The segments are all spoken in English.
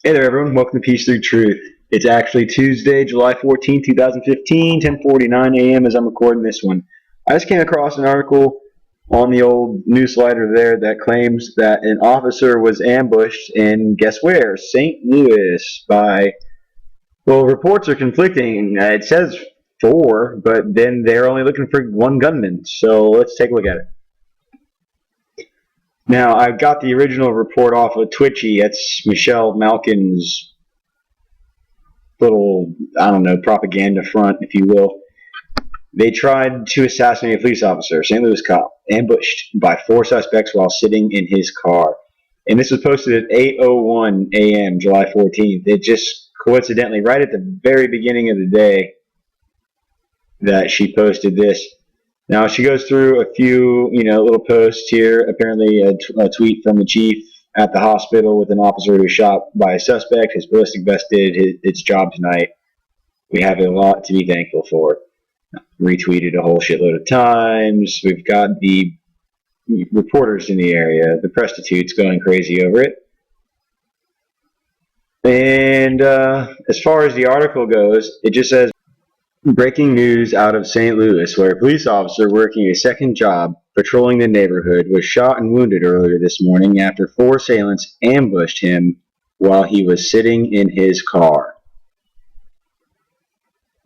Hey there, everyone. Welcome to Peace Through Truth. It's actually Tuesday, July 14, 2015, 10:49 a.m. as I'm recording this one. I just came across an article on the old newsletter there that claims that an officer was ambushed in, guess where? St. Louis well, reports are conflicting. It says 4, but then they're only looking for one gunman. So let's take a look at it. Now, I've got the original report off of Twitchy. That's Michelle Malkin's little, propaganda front, if you will. They tried to assassinate a police officer, St. Louis cop, ambushed by 4 suspects while sitting in his car. And this was posted at 8:01 a.m., July 14th. It just coincidentally, right at the very beginning of the day, that she posted this. Now, she goes through a few, little posts here. Apparently, a tweet from the chief at the hospital with an officer who was shot by a suspect. His ballistic vest did its job tonight. We have a lot to be thankful for. Retweeted a whole shitload of times. We've got the reporters in the area, the prostitutes going crazy over it. And as far as the article goes, it just says, breaking news out of St. Louis, where a police officer working a second job patrolling the neighborhood was shot and wounded earlier this morning after 4 assailants ambushed him while he was sitting in his car.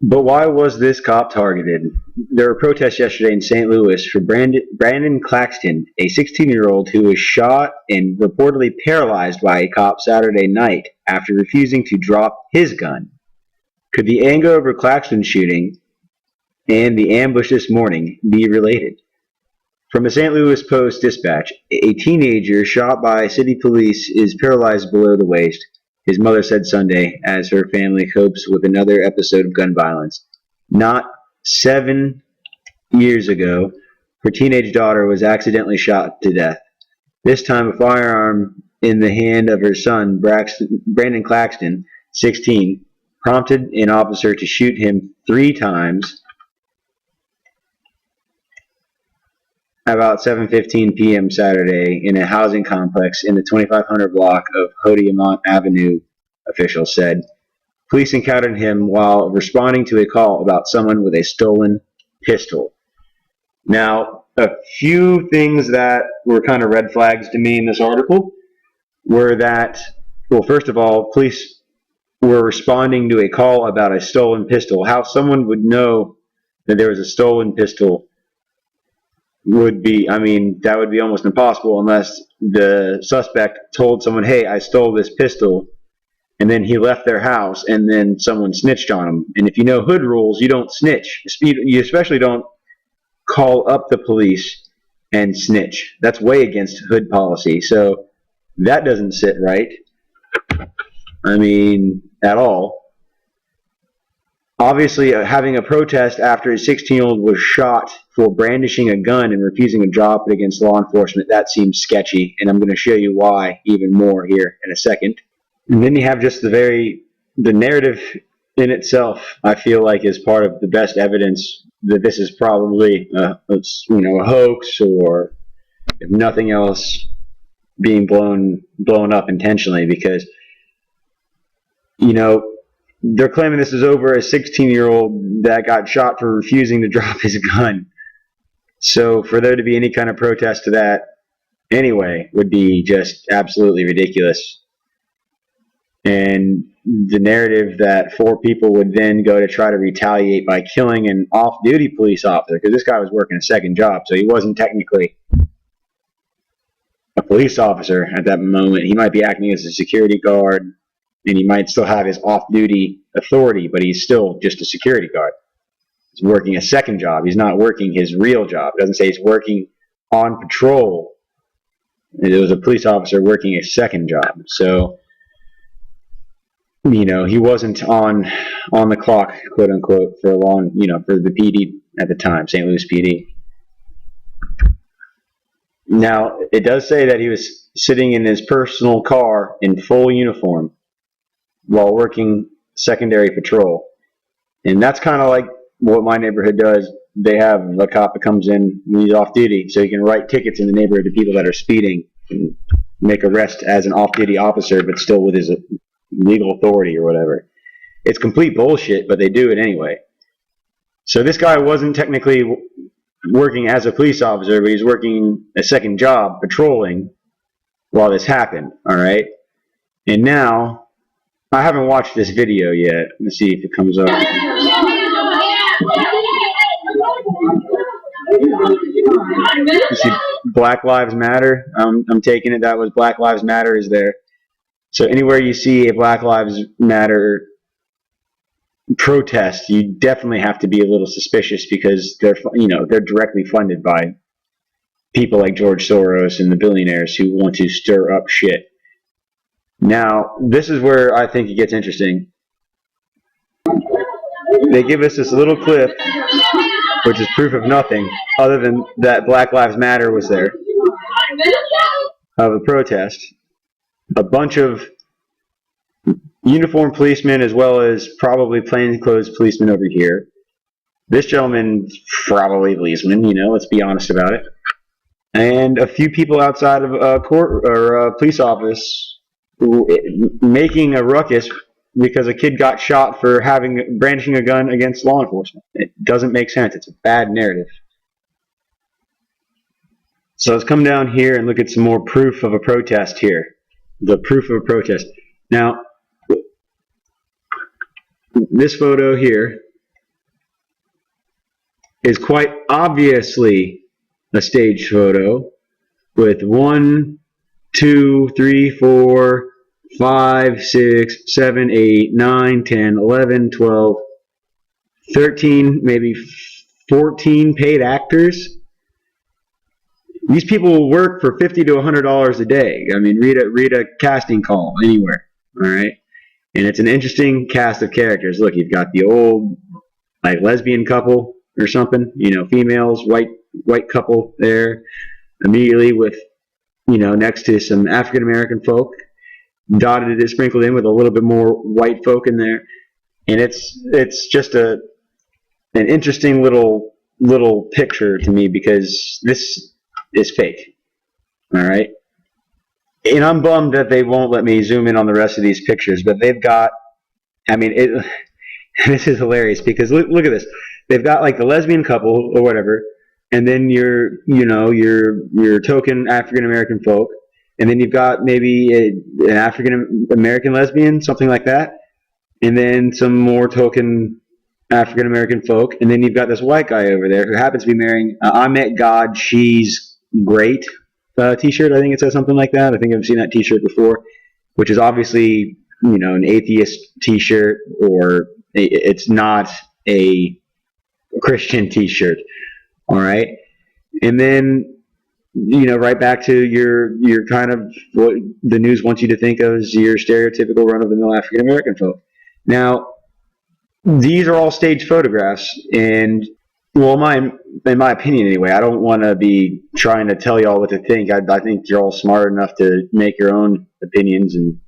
But why was this cop targeted? There were protests yesterday in St. Louis for Brandon Claxton, a 16-year-old who was shot and reportedly paralyzed by a cop Saturday night after refusing to drop his gun. Could the anger over Claxton's shooting and the ambush this morning be related? From the St. Louis Post-Dispatch, a teenager shot by city police is paralyzed below the waist, his mother said Sunday, as her family copes with another episode of gun violence. Not 7 years ago, her teenage daughter was accidentally shot to death. This time, a firearm in the hand of her son, Brandon Claxton, 16, prompted an officer to shoot him 3 times about 7:15 p.m. Saturday in a housing complex in the 2500 block of Hodiamont Avenue, officials said. Police encountered him while responding to a call about someone with a stolen pistol. Now, a few things that were kind of red flags to me in this article were that, well, first of all, police were responding to a call about a stolen pistol. How someone would know that there was a stolen pistol would be, that would be almost impossible unless the suspect told someone, hey, I stole this pistol, and then he left their house, and then someone snitched on him. And if you know hood rules, you don't snitch. You especially don't call up the police and snitch. That's way against hood policy. So that doesn't sit right. At all. Obviously, having a protest after a 16-year-old was shot for brandishing a gun and refusing to drop it against law enforcement, that seems sketchy, and I'm going to show you why even more here in a second. And then you have just the narrative in itself, I feel like, is part of the best evidence that this is probably a hoax, or if nothing else, being blown up intentionally, because they're claiming this is over a 16-year-old that got shot for refusing to drop his gun. So for there to be any kind of protest to that anyway would be just absolutely ridiculous. And the narrative that 4 people would then go to try to retaliate by killing an off-duty police officer, because this guy was working a second job, so he wasn't technically a police officer at that moment. He might be acting as a security guard, and he might still have his off-duty authority, but he's still just a security guard. He's working a second job. He's not working his real job. It doesn't say he's working on patrol. It was a police officer working a second job. So, he wasn't on the clock, quote unquote, for for the PD at the time, St. Louis PD. Now, it does say that he was sitting in his personal car in full uniform while working secondary patrol. And that's kind of like what my neighborhood does. They have a cop that comes in when he's off duty, so he can write tickets in the neighborhood to people that are speeding and make arrests as an off-duty officer, but still with his legal authority or whatever. It's complete bullshit, but they do it anyway. So this guy wasn't technically working as a police officer, but he's working a second job patrolling while this happened, all right? And now, I haven't watched this video yet. Let's see if it comes up. You see Black Lives Matter? I'm taking it that was Black Lives Matter is there. So anywhere you see a Black Lives Matter protest, you definitely have to be a little suspicious because they're directly funded by people like George Soros and the billionaires who want to stir up shit. Now, this is where I think it gets interesting. They give us this little clip, which is proof of nothing, other than that Black Lives Matter was there, of a protest. A bunch of uniformed policemen as well as probably plainclothes policemen over here. This gentleman's probably a policeman, let's be honest about it. And a few people outside of a court or a police office making a ruckus because a kid got shot for brandishing a gun against law enforcement. It doesn't make sense. It's a bad narrative. So let's come down here and look at some more proof of a protest here. The proof of a protest. Now, this photo here is quite obviously a staged photo with 1, 2, 3, 4, 5, 6, 7, 8, 9, 10, 11, 12, 13, maybe 14 paid actors. These people will work for $50 to $100 a day. I mean, read a casting call anywhere, all right? And it's an interesting cast of characters. Look, you've got the old, like, lesbian couple or something, females, white couple there, immediately with, next to some African American folk, dotted it, sprinkled in with a little bit more white folk in there, and it's just an interesting little picture to me because this is fake, all right. And I'm bummed that they won't let me zoom in on the rest of these pictures, but they've got, this is hilarious because look at this. They've got like the lesbian couple or whatever, and then your token African American folk, and then you've got maybe an African American lesbian, something like that, and then some more token African American folk, and then you've got this white guy over there who happens to be marrying I Met God, She's Great t-shirt. I think it says something like that. I think I've seen that t-shirt before, which is obviously an atheist t-shirt, or it's not a Christian t-shirt. All right, and then right back to your kind of what the news wants you to think of as your stereotypical run-of-the-mill African American folk. Now, these are all staged photographs, and well, in my opinion anyway, I don't want to be trying to tell y'all what to think. I think you're all smart enough to make your own opinions and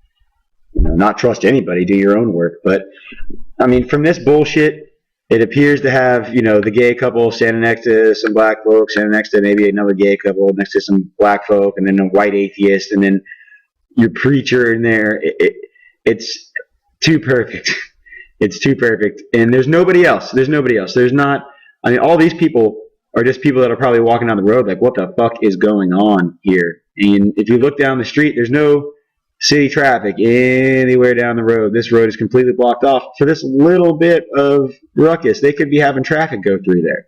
not trust anybody, do your own work. But from this bullshit, it appears to have the gay couple standing next to some black folks, standing next to maybe another gay couple, next to some black folk, and then a white atheist, and then your preacher in there. It's too perfect. It's too perfect, and there's nobody else. There's not. All these people are just people that are probably walking down the road like, what the fuck is going on here? And if you look down the street, there's no city traffic anywhere down the road. This road is completely blocked off for this little bit of ruckus. They could be having traffic go through there.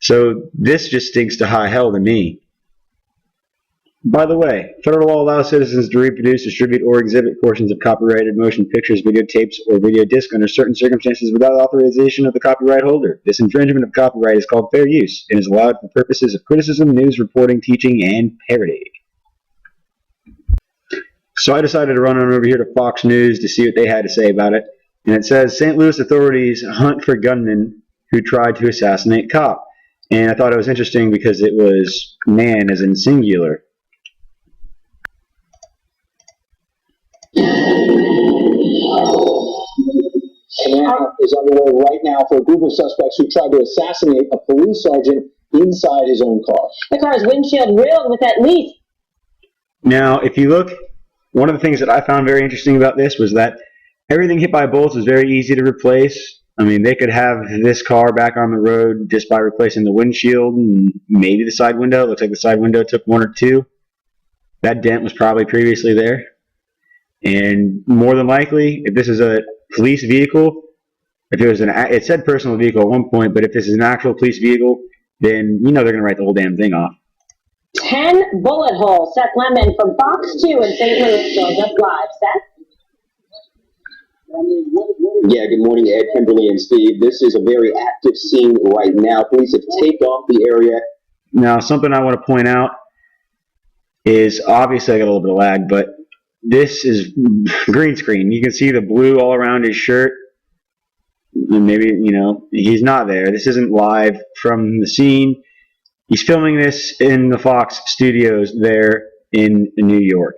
So this just stinks to high hell to me. By the way, federal law allows citizens to reproduce, distribute, or exhibit portions of copyrighted motion pictures, videotapes, or video discs under certain circumstances without authorization of the copyright holder. This infringement of copyright is called fair use and is allowed for purposes of criticism, news reporting, teaching, and parody. So I decided to run on over here to Fox News to see what they had to say about it. And it says, St. Louis authorities hunt for gunman who tried to assassinate cop. And I thought it was interesting because it was man as in singular. A manhunt is underway right now for a group of suspects who tried to assassinate a police sergeant inside his own car. The car's windshield riddled with at least. Now, if you look one of the things that I found very interesting about this was that everything hit by bullets was very easy to replace. I mean, they could have this car back on the road just by replacing the windshield and maybe the side window. It looks like the side window took one or two. That dent was probably previously there. And more than likely, if this is a police vehicle, if it was it said personal vehicle at one point, but if this is an actual police vehicle, then you know they're going to write the whole damn thing off. 10 bullet holes. Seth Lemon from Fox 2 in St. Louis joins us live. Seth? Yeah, good morning, Ed, Kimberly, and Steve. This is a very active scene right now. Police have taken off the area. Now, something I want to point out is, obviously I got a little bit of lag, but this is green screen. You can see the blue all around his shirt. Maybe, you know, he's not there. This isn't live from the scene. He's filming this in the Fox studios there in New York.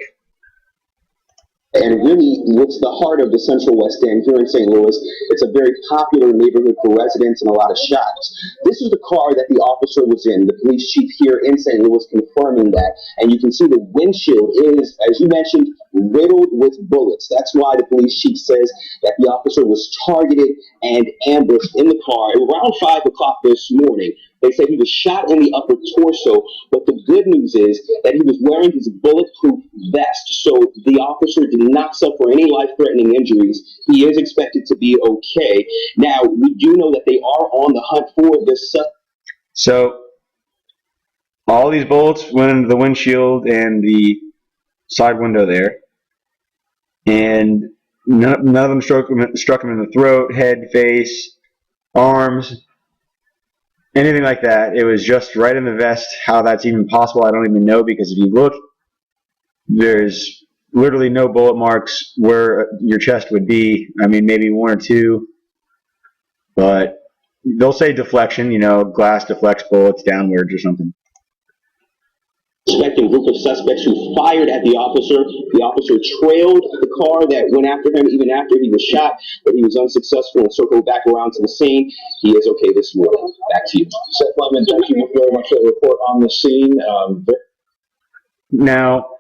And really, it's the heart of the Central West End here in St. Louis. It's a very popular neighborhood for residents and a lot of shops. This is the car that the officer was in, the police chief here in St. Louis confirming that. And you can see the windshield is, as you mentioned, riddled with bullets. That's why the police chief says that the officer was targeted and ambushed in the car around 5 o'clock this morning. They said he was shot in the upper torso, but the good news is that he was wearing his bulletproof vest, so the officer did not suffer any life-threatening injuries. He is expected to be okay. Now, we do know that they are on the hunt for this suspect. So, all these bullets went into the windshield and the side window there, and none of them struck him in the throat, head, face, arms, anything like that. It was just right in the vest. How that's even possible, I don't even know, because if you look, there's literally no bullet marks where your chest would be. I mean, maybe one or two, but they'll say deflection, you know, glass deflects bullets downwards or something. Suspecting group of suspects who fired at the officer. The officer trailed the car that went after him even after he was shot, but he was unsuccessful and circled back around to the scene. He is okay this morning. Back to you. Seth Lemon, thank you very much for the report on the scene. Now,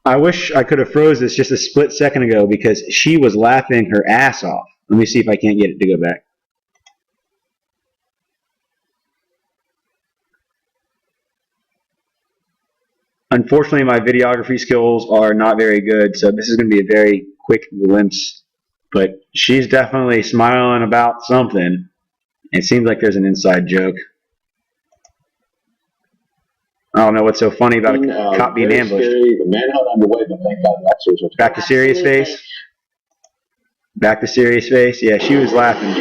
I wish I could have froze this just a split second ago because she was laughing her ass off. Let me see if I can't get it to go back. Unfortunately, my videography skills are not very good, so this is going to be a very quick glimpse. But she's definitely smiling about something. It seems like there's an inside joke. I don't know what's so funny about a cop being ambushed. The manhunt underway, but thank God the officers are back to serious face. Back to serious face. Yeah, she was laughing.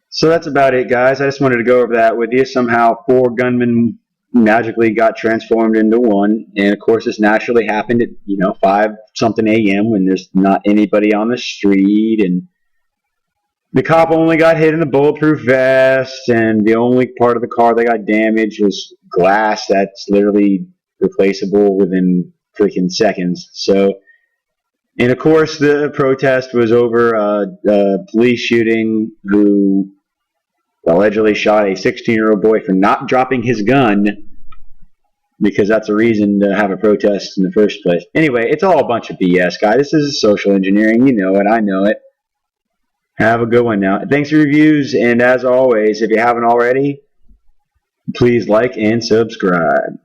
So that's about it, guys. I just wanted to go over that with you. Somehow 4 gunmen magically got transformed into one, and of course this naturally happened at 5-something a.m. when there's not anybody on the street, and the cop only got hit in the bulletproof vest, and the only part of the car that got damaged was glass that's literally replaceable within freaking seconds. So, and of course the protest was over a police shooting who allegedly shot a 16-year-old boy for not dropping his gun, because that's a reason to have a protest in the first place. Anyway, it's all a bunch of BS, guys. This is social engineering. You know it. I know it. Have a good one now. Thanks for reviews, and as always, if you haven't already, please like and subscribe.